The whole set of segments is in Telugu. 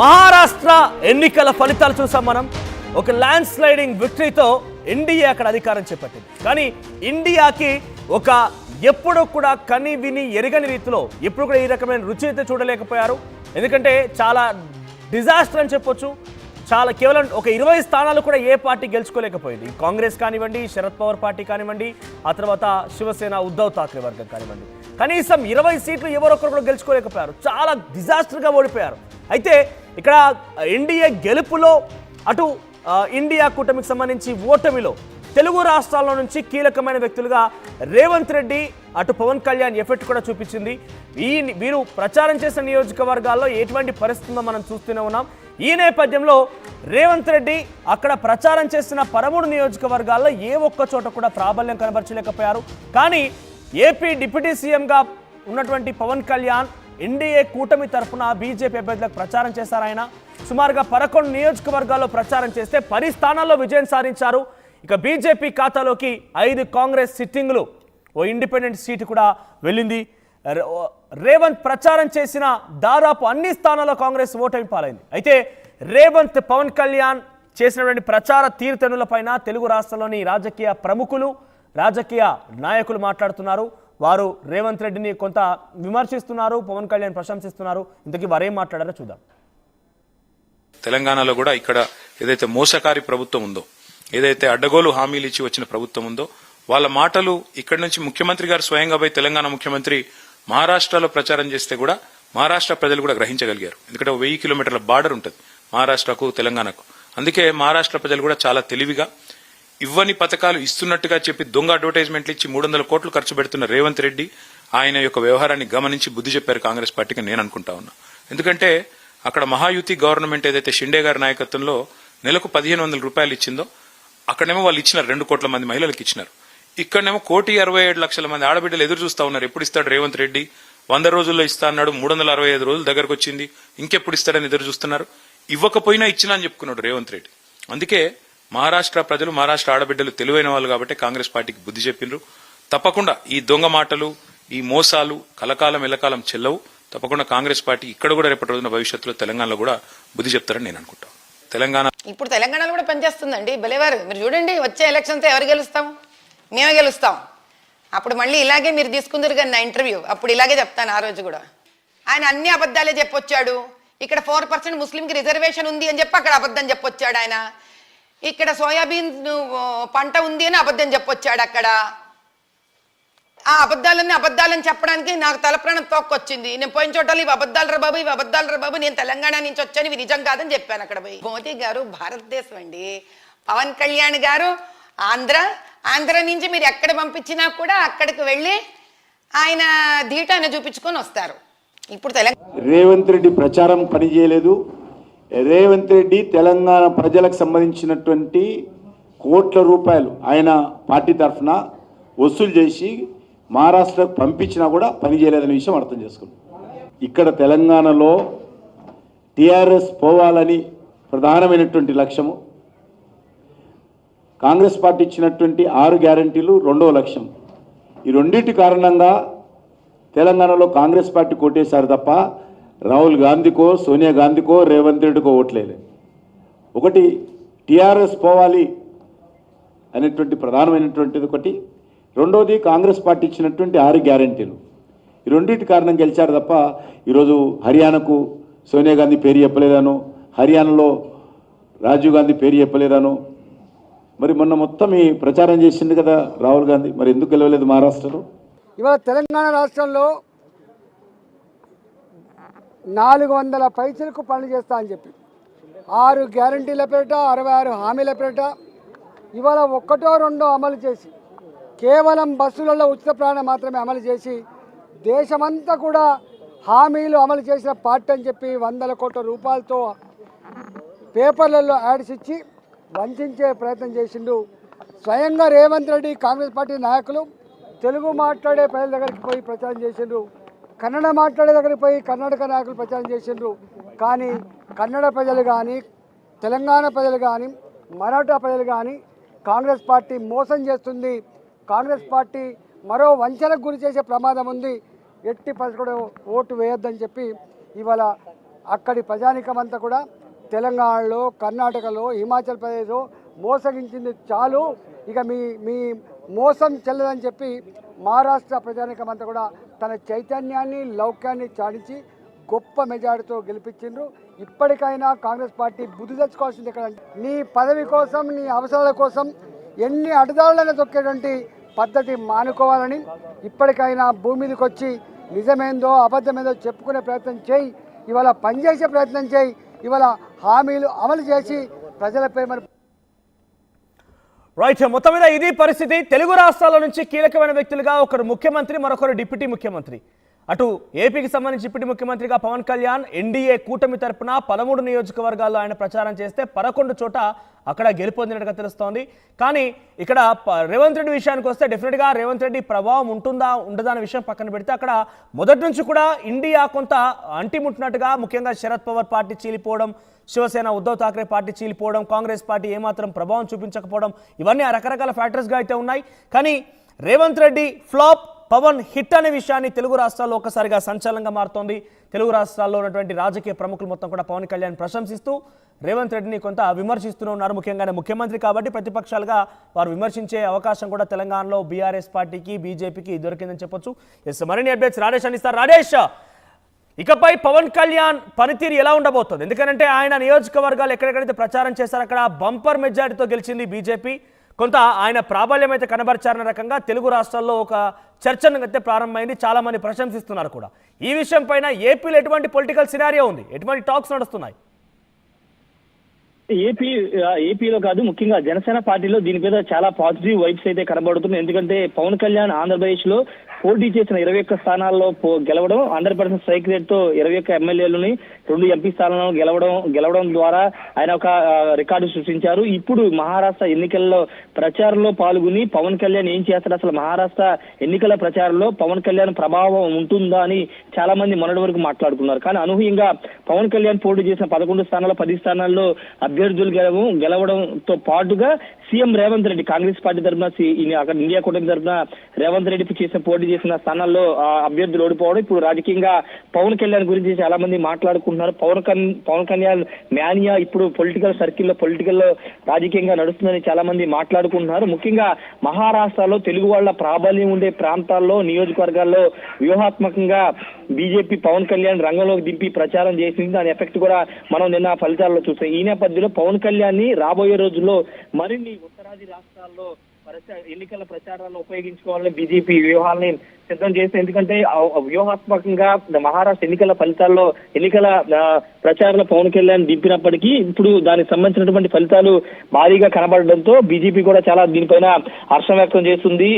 మహారాష్ట్ర ఎన్నికల ఫలితాలు చూసాం మనం. ఒక ల్యాండ్ స్లైడింగ్ విక్టరీతో ఇండియా అక్కడ అధికారం చేపట్టింది. కానీ ఇండియాకి ఒక ఎప్పుడూ కూడా కని విని ఎరగని రీతిలో ఎప్పుడు కూడా ఈ రకమైన రుచి అయితే చూడలేకపోయారు. ఎందుకంటే చాలా డిజాస్టర్ అని చెప్పొచ్చు. చాలా కేవలం ఒక 20 స్థానాలు కూడా ఏ పార్టీ గెలుచుకోలేకపోయింది. కాంగ్రెస్ కానివ్వండి, శరద్ పవార్ పార్టీ కానివ్వండి, ఆ తర్వాత శివసేన ఉద్ధవ్ ఠాక్రే వర్గం కానివ్వండి, కనీసం 20 సీట్లు ఎవరొక్కరు కూడా గెలుచుకోలేకపోయారు. చాలా డిజాస్టర్గా ఓడిపోయారు. అయితే ఇక్కడ ఎన్డీఏ గెలుపులో అటు ఇండియా కూటమికి సంబంధించి ఓటమిలో తెలుగు రాష్ట్రాల నుంచి కీలకమైన వ్యక్తులుగా రేవంత్ రెడ్డి, అటు పవన్ కళ్యాణ్ ఎఫెక్ట్ కూడా చూపించింది. వీరు ప్రచారం చేసిన నియోజకవర్గాల్లో ఎటువంటి పరిస్థితుందో మనం చూస్తూనే ఉన్నాం. ఈ నేపథ్యంలో రేవంత్ రెడ్డి అక్కడ ప్రచారం చేసిన 13 నియోజకవర్గాల్లో ఏ ఒక్క చోట కూడా ప్రాబల్యం కనబరచలేకపోయారు. కానీ ఏపీ డిప్యూటీ సీఎంగా ఉన్నటువంటి పవన్ కళ్యాణ్ ఎన్డీఏ కూటమి తరఫున బీజేపీ అభ్యర్థులకు ప్రచారం చేశారు. ఆయన సుమారుగా 11 నియోజకవర్గాల్లో ప్రచారం చేస్తే 10 స్థానాల్లో విజయం సాధించారు. ఇక బీజేపీ ఖాతాలోకి 5 కాంగ్రెస్ సిట్టింగులు, ఓ ఇండిపెండెంట్ సీటు కూడా వెళ్ళింది. రేవంత్ ప్రచారం చేసిన దాదాపు అన్ని స్థానాల్లో కాంగ్రెస్ ఓటమి పాలైంది. అయితే రేవంత్, పవన్ కళ్యాణ్ చేసినటువంటి ప్రచార తీరుతెన్నులపైన తెలుగు రాష్ట్రంలోని రాజకీయ ప్రముఖులు, రాజకీయ నాయకులు మాట్లాడుతున్నారు. వారు రేవంత్ రెడ్డిని కొంత విమర్శిస్తున్నారు, పవన్ కళ్యాణ్ ప్రశంసిస్తున్నారు. ఇంతకీ వారేం మాట్లాడారో చూద్దాం. తెలంగాణలో కూడా ఇక్కడ ఏదైతే మోసకారి ప్రభుత్వం ఉందో, ఏదైతే అడ్డగోలు హామీలు ఇచ్చి వచ్చిన ప్రభుత్వం ఉందో, వాళ్ళ మాటలు ఇక్కడి నుంచి ముఖ్యమంత్రి గారు స్వయంగా పోయి తెలంగాణ ముఖ్యమంత్రి మహారాష్ట్రలో ప్రచారం చేస్తే కూడా మహారాష్ట్ర ప్రజలు కూడా గ్రహించగలిగారు. ఎందుకంటే 1000 కిలోమీటర్ల బార్డర్ ఉంటుంది మహారాష్ట్రకు తెలంగాణకు. అందుకే మహారాష్ట్ర ప్రజలు కూడా చాలా తెలివిగా ఇవ్వని పథకాలు ఇస్తున్నట్టుగా చెప్పి దొంగ అడ్వర్టైజ్మెంట్లు ఇచ్చి 300 కోట్లు ఖర్చు పెడుతున్న రేవంత్ రెడ్డి ఆయన యొక్క వ్యవహారాన్ని గమనించి బుద్ధి చెప్పారు కాంగ్రెస్ పార్టీకి నేను అనుకుంటా ఉన్నా. ఎందుకంటే అక్కడ మహాయుతి గవర్నమెంట్ ఏదైతే షిండే గారి నాయకత్వంలో నెలకు 1500 రూపాయలు ఇచ్చిందో, అక్కడేమో వాళ్ళు ఇచ్చినారు 2 కోట్ల మంది మహిళలకు ఇచ్చినారు. ఇక్కడనేమో 1,67,00,000 మంది ఆడబిడ్డలు ఎదురు చూస్తా ఉన్నారు. ఎప్పుడు ఇస్తాడు రేవంత్ రెడ్డి? 100 రోజుల్లో ఇస్తా అన్నాడు, 365 రోజులు దగ్గరకు వచ్చింది, ఇంకెప్పుడు ఇస్తాడని ఎదురు చూస్తున్నారు. ఇవ్వకపోయినా ఇచ్చినా అని చెప్పుకున్నాడు రేవంత్ రెడ్డి. అందుకే మహారాష్ట్ర ప్రజలు, మహారాష్ట్ర ఆడబిడ్డలు తెలివైన వాళ్ళు కాబట్టి కాంగ్రెస్ పార్టీకి బుద్ధి చెప్పిండ్రు. తప్పకుండా ఈ దొంగ మాటలు, ఈ మోసాలు కలకాలం ఎల్లకాలం చెల్లవు. తప్పకుండా కాంగ్రెస్ పార్టీ ఇక్కడ కూడా రేపటి రోజున భవిష్యత్తులో తెలంగాణలో కూడా బుద్ధి చెప్తారని నేను అనుకుంటాను. ఇప్పుడు తెలంగాణలో కూడా పనిచేస్తుందండి. భలేవారు మీరు చూడండి, వచ్చే ఎలక్షన్తో ఎవరు గెలుస్తాం? మేమే గెలుస్తాం. అప్పుడు మళ్ళీ ఇలాగే మీరు తీసుకుందరు కానీ నా ఇంటర్వ్యూ అప్పుడు ఇలాగే చెప్తాను. ఆ రోజు కూడా ఆయన అన్ని అబద్ధాలే చెప్పొచ్చాడు. ఇక్కడ 4% ముస్లింకి రిజర్వేషన్ ఉంది అని చెప్పి అక్కడ అబద్ధం చెప్పొచ్చాడు. ఆయన ఇక్కడ సోయాబీన్ పంట ఉంది అని అబద్ధం చెప్పొచ్చాడు. అక్కడ ఆ అబద్ధాలని చెప్పడానికి నాకు తలప్రాణం తోక్కొచ్చింది. నేను పోయిన చోటలు ఇవి అబద్ధాలు రా బాబు, ఇవి అబద్ధాలు రా బాబు, నేను తెలంగాణ నుంచి వచ్చాను, ఇవి నిజం కాదని చెప్పాను. అక్కడ పోయి మోదీ గారు భారతదేశం అండి, పవన్ కళ్యాణ్ గారు ఆంధ్ర నుంచి మీరు ఎక్కడ పంపించినా కూడా అక్కడికి వెళ్ళి ఆయన ధీటాన్ని చూపించుకొని వస్తారు. ఇప్పుడు రేవంత్ రెడ్డి ప్రచారం పనిచేయలేదు. రేవంత్ రెడ్డి తెలంగాణ ప్రజలకు సంబంధించినటువంటి కోట్ల రూపాయలు ఆయన పార్టీ తరఫున వసూలు చేసి మహారాష్ట్రకు పంపించినా కూడా పనిచేయలేదనే విషయం అర్థం చేసుకున్నాం. ఇక్కడ తెలంగాణలో టీఆర్ఎస్ పోవాలని ప్రధానమైనటువంటి లక్ష్యము, కాంగ్రెస్ పార్టీ ఇచ్చినటువంటి 6 గ్యారంటీలు 2వ లక్ష్యం. ఈ రెండింటి కారణంగా తెలంగాణలో కాంగ్రెస్ పార్టీ కొట్టేశారు తప్ప రాహుల్ గాంధీకో, సోనియా గాంధీకో, రేవంత్ రెడ్డికో ఓట్లేదు. ఒకటి టీఆర్ఎస్ పోవాలి అనేటువంటి ప్రధానమైనటువంటిది ఒకటి. రెండవది కాంగ్రెస్ పార్టీ ఇచ్చినటువంటి 6 గ్యారంటీలు. ఈ రెండింటి కారణం గెలిచారు తప్ప ఈరోజు హర్యానాకు సోనియా గాంధీ పేరు చెప్పలేదాను, హర్యానాలో రాజీవ్ గాంధీ పేరు చెప్పలేదాను. మరి మొన్న మొత్తం ఈ ప్రచారం చేసింది కదా రాహుల్ గాంధీ, మరి ఎందుకు గెలవలేదు మహారాష్ట్రలో? ఇవాళ తెలంగాణ రాష్ట్రంలో 400 పైసలకు పనులు చేస్తా అని చెప్పి 6 గ్యారంటీల పేరిట, 66 హామీల పేరిట ఇవాళ 1, 2 అమలు చేసి కేవలం బస్సులలో ఉచిత ప్రయాణం మాత్రమే అమలు చేసి దేశమంతా కూడా హామీలు అమలు చేసిన పార్టీ అని చెప్పి 100 కోట్ల రూపాయలతో పేపర్లలో యాడ్స్ ఇచ్చి వంచే ప్రయత్నం చేసిండు. స్వయంగా రేవంత్ రెడ్డి, కాంగ్రెస్ పార్టీ నాయకులు తెలుగు మాట్లాడే ప్రజల దగ్గరికి పోయి ప్రచారం చేసిండ్రు, కన్నడ మాట్లాడే దగ్గరికి పోయి కర్ణాటక నాయకులు ప్రచారం చేసిండ్రు. కానీ కన్నడ ప్రజలు కానీ, తెలంగాణ ప్రజలు కానీ, మరాఠా ప్రజలు కానీ కాంగ్రెస్ పార్టీ మోసం చేస్తుంది, కాంగ్రెస్ పార్టీ మరో వంచనకు గురి చేసే ప్రమాదం ఉంది, ఎట్టి పరిస్థితుల్లో ఓటు వేయొద్దని చెప్పి ఇవాళ అక్కడి ప్రజానికమంతా కూడా తెలంగాణలో, కర్ణాటకలో, హిమాచల్ ప్రదేశ్లో మోసగించింది చాలు, ఇక మీ మోసం చెల్లదని చెప్పి మహారాష్ట్ర ప్రజానికమంతా కూడా తన చైతన్యాన్ని, లౌక్యాన్ని చాటించి గొప్ప మెజారిటీతో గెలిపించిండ్రు. ఇప్పటికైనా కాంగ్రెస్ పార్టీ బుద్ధి తెచ్చుకోవాల్సింది ఎక్కడ, నీ పదవి కోసం, నీ అవసరాల కోసం ఎన్ని అడ్డదారులను తొక్కేటువంటి పద్ధతి మానుకోవాలని, ఇప్పటికైనా భూమి మీదకి వచ్చి నిజమేందో అబద్ధమేందో చెప్పుకునే ప్రయత్నం చేయి, ఇవాళ పనిచేసే ప్రయత్నం చేయి, ఇవాళ హామీలు అమలు చేసి ప్రజలపై మరి రైట్. మొత్తం మీద ఇది పరిస్థితి. తెలుగు రాష్ట్రాల నుంచి కీలకమైన వ్యక్తులుగా ఒకరు ముఖ్యమంత్రి, మరొకరు డిప్యూటీ ముఖ్యమంత్రి. అటు ఏపీకి సంబంధించి డిప్యూటీ ముఖ్యమంత్రిగా పవన్ కళ్యాణ్ ఎన్డీఏ కూటమి తరపున 13 నియోజకవర్గాల్లో ఆయన ప్రచారం చేస్తే 11 చోట అక్కడ గెలుపొందినట్టుగా తెలుస్తోంది. కానీ ఇక్కడ రేవంత్ రెడ్డి విషయానికి వస్తే డెఫినెట్గా రేవంత్ రెడ్డి ప్రభావం ఉంటుందా ఉండదా అనే విషయం పక్కన పెడితే అక్కడ మొదటి నుంచి కూడా ఇండియా కొంత అంటిముట్టినట్టుగా, ముఖ్యంగా శరద్ పవార్ పార్టీ చీలిపోవడం, శివసేన ఉద్ధవ్ ఠాక్రే పార్టీ చీలిపోవడం, కాంగ్రెస్ పార్టీ ఏమాత్రం ప్రభావం చూపించకపోవడం, ఇవన్నీ రకరకాల ఫ్యాక్టర్స్గా అయితే ఉన్నాయి. కానీ రేవంత్ రెడ్డి ఫ్లాప్, పవన్ హిట్ అనే విషయాన్ని తెలుగు రాష్ట్రాల్లో ఒక్కసారిగా సంచలనంగా మారుతోంది. తెలుగు రాష్ట్రాల్లో ఉన్నటువంటి రాజకీయ ప్రముఖులు మొత్తం కూడా పవన్ కళ్యాణ్ ప్రశంసిస్తూ రేవంత్ రెడ్డిని కొంత విమర్శిస్తూనే ఉన్నారు. ముఖ్యంగానే ముఖ్యమంత్రి కాబట్టి ప్రతిపక్షాలుగా వారు విమర్శించే అవకాశం కూడా తెలంగాణలో బీఆర్ఎస్ పార్టీకి, బీజేపీకి దొరికిందని చెప్పొచ్చు. ఎస్, మరిన్ని అప్డేట్స్ రాజేష్ అందిస్తారు. రాజేష్, ఇకపై పవన్ కళ్యాణ్ పనితీరు ఎలా ఉండబోతోంది? ఎందుకంటే ఆయన నియోజకవర్గాలు ఎక్కడెక్కడైతే ప్రచారం చేశారో అక్కడ బంపర్ మెజారిటీతో గెలిచింది బీజేపీ. కొంత ఆయన ప్రాబల్యం అయితే కనబరిచారన్న రకంగా తెలుగు రాష్ట్రాల్లో ఒక చర్చను అయితే ప్రారంభమైంది. చాలా మంది ప్రశంసిస్తున్నారు కూడా. ఈ విషయం పైన ఏపీలో ఎటువంటి పొలిటికల్ సినారియో ఉంది, ఎటువంటి టాక్స్ నడుస్తున్నాయి? ఏపీలో కాదు, ముఖ్యంగా జనసేన పార్టీలో దీని మీద చాలా పాజిటివ్ వైబ్స్ అయితే కనబడుతున్నాయి. ఎందుకంటే పవన్ కళ్యాణ్ ఆంధ్రప్రదేశ్ లో పోటీ చేసిన 21 స్థానాల్లో గెలవడం, 100% స్ట్రైక్ రేట్ తో 21 ఎమ్మెల్యేలని 2 ఎంపీ స్థానాలను గెలవడం ద్వారా ఆయన ఒక రికార్డు సృష్టించారు. ఇప్పుడు మహారాష్ట్ర ఎన్నికల్లో ప్రచారంలో పాల్గొని పవన్ కళ్యాణ్ ఏం చేస్తారు, అసలు మహారాష్ట్ర ఎన్నికల ప్రచారంలో పవన్ కళ్యాణ్ ప్రభావం ఉంటుందా అని చాలా మంది మొన్నటి వరకు మాట్లాడుకున్నారు. కానీ అనూహ్యంగా పవన్ కళ్యాణ్ పోటీ చేసిన 11 స్థానాల్లో 10 స్థానాల్లో అభ్యర్థులు గెలవడంతో పాటుగా సీఎం రేవంత్ రెడ్డి కాంగ్రెస్ పార్టీ తరఫున, అక్కడ ఇండియా కూటమి తరఫున రేవంత్ రెడ్డి పోటీ చేసిన స్థానాల్లో అభ్యర్థులు ఓడిపోవడం ఇప్పుడు రాజకీయంగా పవన్ కళ్యాణ్ గురించి చాలా మంది మాట్లాడుకుంటున్నారు. పవన్ కళ్యాణ్ మ్యానియా ఇప్పుడు పొలిటికల్లో రాజకీయంగా నడుస్తుందని చాలా మంది మాట్లాడుకుంటున్నారు. ముఖ్యంగా మహారాష్ట్రలో తెలుగు వాళ్ళ ప్రాబల్యం ఉండే ప్రాంతాల్లో, నియోజకవర్గాల్లో వ్యూహాత్మకంగా బీజేపీ పవన్ కళ్యాణ్ రంగంలోకి దింపి ప్రచారం చేసింది. దాని ఎఫెక్ట్ కూడా మనం నిన్న ఫలితాల్లో చూసాం. ఈ నేపథ్యంలో పవన్ కళ్యాణ్ ని రాబోయే రోజుల్లో మరిన్ని ఉత్తరాది రాష్ట్రాల్లో ఎన్నికల ప్రచారాలను ఉపయోగించుకోవాలని బీజేపీ వ్యూహాలని సిద్ధం చేస్తే, ఎందుకంటే వ్యూహాత్మకంగా మహారాష్ట్ర ఎన్నికల ప్రచారంలో పవన్ కళ్యాణ్ దింపినప్పటికీ ఇప్పుడు దానికి సంబంధించినటువంటి ఫలితాలు భారీగా కనబడడంతో బీజేపీ కూడా చాలా దీనిపైన హర్షం వ్యక్తం చేస్తుంది.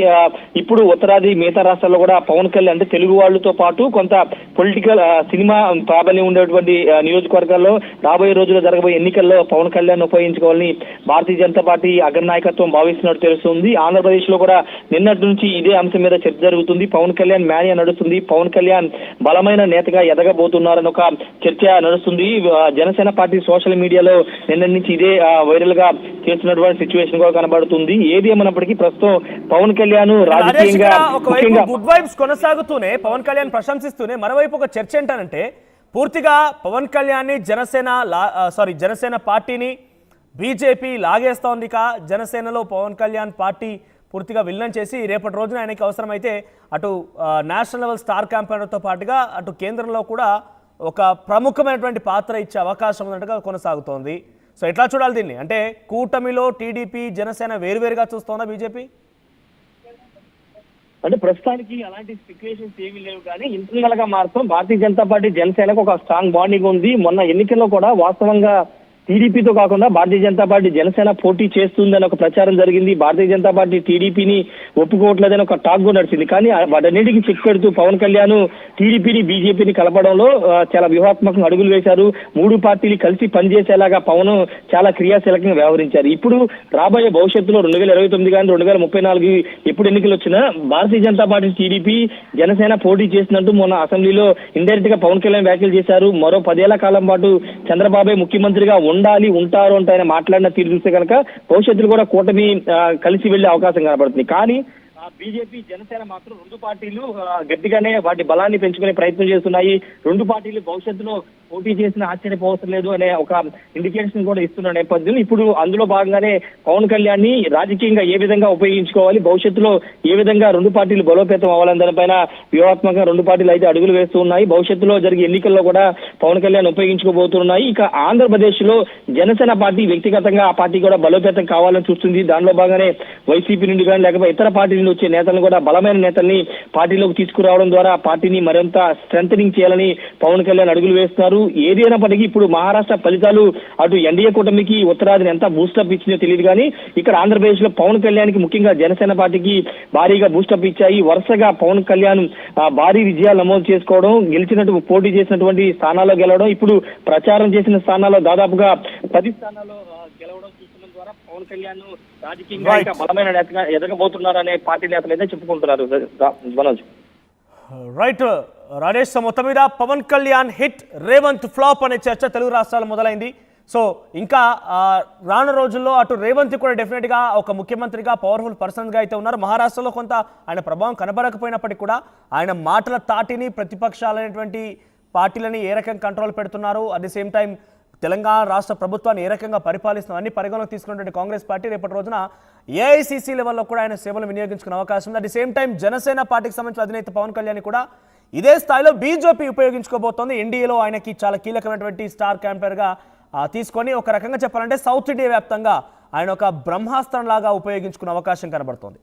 ఇప్పుడు ఉత్తరాది మిగతా రాష్ట్రాల్లో కూడా పవన్ కళ్యాణ్ అంటే తెలుగు వాళ్ళతో పాటు కొంత పొలిటికల్ సినిమా ప్రాబల్యం ఉండేటువంటి నియోజకవర్గాల్లో రాబోయే రోజుల్లో జరగబోయే ఎన్నికల్లో పవన్ కళ్యాణ్ ఉపయోగించుకోవాలని భారతీయ జనతా పార్టీ అగ్రనాయకత్వం భావిస్తున్నట్టు తెలుస్తుంది. ఆంధ్రప్రదేశ్ లో కూడా నిన్నటి నుంచి ఇదే అంశం మీద చర్చ జరుగుతుంది. పవన్ కళ్యాణ్ మ్యానియా నడుస్తుంది. పవన్ కళ్యాణ్ బలమైన నేతగా ఎదగబోతున్నారని ఒక చర్చ నడుస్తుంది. జనసేన పార్టీ సోషల్ మీడియాలో నిన్న నుంచి ఇదే వైరల్ గా చేస్తున్నటువంటి సిచ్యువేషన్ కూడా కనబడుతుంది. ఏది ఏమన్నప్పటికీ ప్రస్తుతం పవన్ కళ్యాణ్ రాజకీయంగా గుడ్ వైబ్స్ కొనసాగుతూనే పవన్ కళ్యాణ్ ప్రశంసిస్తూనే మరోవైపు ఒక చర్చ ఏంటంటే పూర్తిగా పవన్ కళ్యాణ్ జనసేన పార్టీని బీజేపీ లాగేస్తోంది. జనసేనలో పవన్ కళ్యాణ్ పార్టీ పూర్తిగా విలన్ చేసి రేపటి రోజున ఆయనకి అవసరమైతే అటు నేషనల్ లెవెల్ స్టార్ క్యాంపెయినర్తో పాటుగా అటు కేంద్రంలో కూడా ఒక ప్రముఖమైనటువంటి పాత్ర ఇచ్చే అవకాశం ఉన్నట్టుగా కొనసాగుతోంది. సో ఎట్లా చూడాలి దీన్ని? అంటే కూటమిలో టీడీపీ, జనసేన వేరువేరుగా చూస్తోందా బీజేపీ? అంటే ప్రస్తుతానికి అలాంటి సిచ్యువేషన్స్ ఏమీ లేవు. కానీ ఇంటర్నల్ గా మాత్రం భారతీయ జనతా పార్టీ జనసేనకు ఒక స్ట్రాంగ్ బాండింగ్ ఉంది. మొన్న ఎన్నికల్లో కూడా వాస్తవంగా టీడీపీతో కాకుండా భారతీయ జనతా పార్టీ జనసేన పోటీ చేస్తుందని ఒక ప్రచారం జరిగింది. భారతీయ జనతా పార్టీ టీడీపీని ఒప్పుకోవట్లేదని ఒక టాక్ కూడా నడిచింది. కానీ వాటన్నిటికీ చెక్ పెడుతూ పవన్ కళ్యాణ్ టీడీపీని బీజేపీని కలపడంలో చాలా వ్యూహాత్మకంగా అడుగులు వేశారు. 3 పార్టీలు కలిసి పనిచేసేలాగా పవన్ చాలా క్రియాశీలకంగా వ్యవహరించారు. ఇప్పుడు రాబోయే భవిష్యత్తులో 2029 కానీ 2034 ఎప్పుడు ఎన్నికలు వచ్చినా భారతీయ జనతా పార్టీ టీడీపీ జనసేన పోటీ చేసినట్టు మొన్న అసెంబ్లీలో ఇండైరెక్ట్ గా పవన్ కళ్యాణ్ వ్యాఖ్యలు చేశారు. మరో 10 ఏళ్ల కాలం పాటు చంద్రబాబే ముఖ్యమంత్రిగా ఉంటారు అంటే ఆయన మాట్లాడిన తీరు చూస్తే కనుక భవిష్యత్తులో కూడా కూటమి కలిసి వెళ్లే అవకాశం కనబడుతుంది. కానీ బీజేపీ జనసేన మాత్రం రెండు పార్టీలు గట్టిగానే వాటి బలాన్ని పెంచుకునే ప్రయత్నం చేస్తున్నాయి. రెండు పార్టీలు భవిష్యత్తులో పోటీ చేసిన ఆశ్చర్యపోవసం లేదు అనే ఒక ఇండికేషన్ కూడా ఇస్తున్న నేపథ్యంలో ఇప్పుడు అందులో భాగంగానే పవన్ కళ్యాణ్ ని రాజకీయంగా ఏ విధంగా ఉపయోగించుకోవాలి, భవిష్యత్తులో ఏ విధంగా రెండు పార్టీలు బలోపేతం అవ్వాలని దానిపైన వ్యూహాత్మకంగా రెండు పార్టీలు అయితే అడుగులు వేస్తూ ఉన్నాయి. భవిష్యత్తులో జరిగే ఎన్నికల్లో కూడా పవన్ కళ్యాణ్ ఉపయోగించుకోబోతున్నాయి. ఇక ఆంధ్రప్రదేశ్ లో జనసేన పార్టీ వ్యక్తిగతంగా ఆ పార్టీ కూడా బలోపేతం కావాలని చూస్తుంది. దానిలో భాగంగానే వైసీపీ నుండి కానీ లేకపోతే ఇతర పార్టీ నుండి వచ్చే నేతలను కూడా బలమైన నేతల్ని పార్టీలోకి తీసుకురావడం ద్వారా పార్టీని మరింత స్ట్రెంథనింగ్ చేయాలని పవన్ కళ్యాణ్ అడుగులు వేస్తున్నారు. ఏది అయినప్పటికీ ఇప్పుడు మహారాష్ట్ర ఫలితాలు అటు ఎన్డీఏ కూటమికి ఉత్తరాదిని ఎంత బూస్టప్ ఇచ్చిందో తెలియదు కానీ ఇక్కడ ఆంధ్రప్రదేశ్ లో పవన్ కళ్యాణ్ కి ముఖ్యంగా జనసేన పార్టీకి భారీగా బూస్టప్ ఇచ్చాయి. వరుసగా పవన్ కళ్యాణ్ భారీ విజయాలు నమోదు చేసుకోవడం, గెలిచినట్టు పోటీ చేసినటువంటి స్థానాల్లో గెలవడం, ఇప్పుడు ప్రచారం చేసిన స్థానాల్లో దాదాపుగా 10 స్థానాల్లో గెలవడం చూసిన ద్వారా పవన్ కళ్యాణ్ రాజకీయంగా ఇంకా బలమైన నేతగా ఎదగబోతున్నారనే పార్టీ నేతలు అయితే చెప్పుకుంటున్నారు. మనోజ్ రైట్ రాజేష్, మొత్తం మీద పవన్ కళ్యాణ్ హిట్, రేవంత్ ఫ్లాప్ అనే చర్చ తెలుగు రాష్ట్రాలు మొదలైంది. సో ఇంకా రాను రోజుల్లో అటు రేవంత్ కూడా డెఫినెట్గా ఒక ముఖ్యమంత్రిగా పవర్ఫుల్ పర్సన్గా అయితే ఉన్నారు. మహారాష్ట్రలో కొంత ఆయన ప్రభావం కనబడకపోయినప్పటికీ కూడా ఆయన మాటల తాటిని ప్రతిపక్షాలైనటువంటి పార్టీలని ఏ రకంగా కంట్రోల్ పెడుతున్నారు, at the same time Telangana రాష్ట్ర ప్రభుత్వాన్ని ఏ రకంగా పరిపాలిస్తున్నారు అన్ని పరిగణలోకి తీసుకున్నటువంటి కాంగ్రెస్ పార్టీ రేపటి రోజున ఏఐసీసీ లెవెల్లో కూడా ఆయన సేవలు వినియోగించుకునే అవకాశం ఉంది. At the same time Janasena పార్టీకి సంబంధించిన అధినేత పవన్ కళ్యాణ్ కూడా ఇదే స్థాయిలో బీజేపీ ఉపయోగించుకోబోతోంది. ఎన్డీఏలో ఆయనకి చాలా కీలకమైనటువంటి స్టార్ క్యాంపెయినర్గా తీసుకొని ఒక రకంగా చెప్పాలంటే సౌత్ ఇండియా వ్యాప్తంగా ఆయన ఒక బ్రహ్మాస్త్రం లాగా ఉపయోగించుకునే అవకాశం కనబడుతోంది.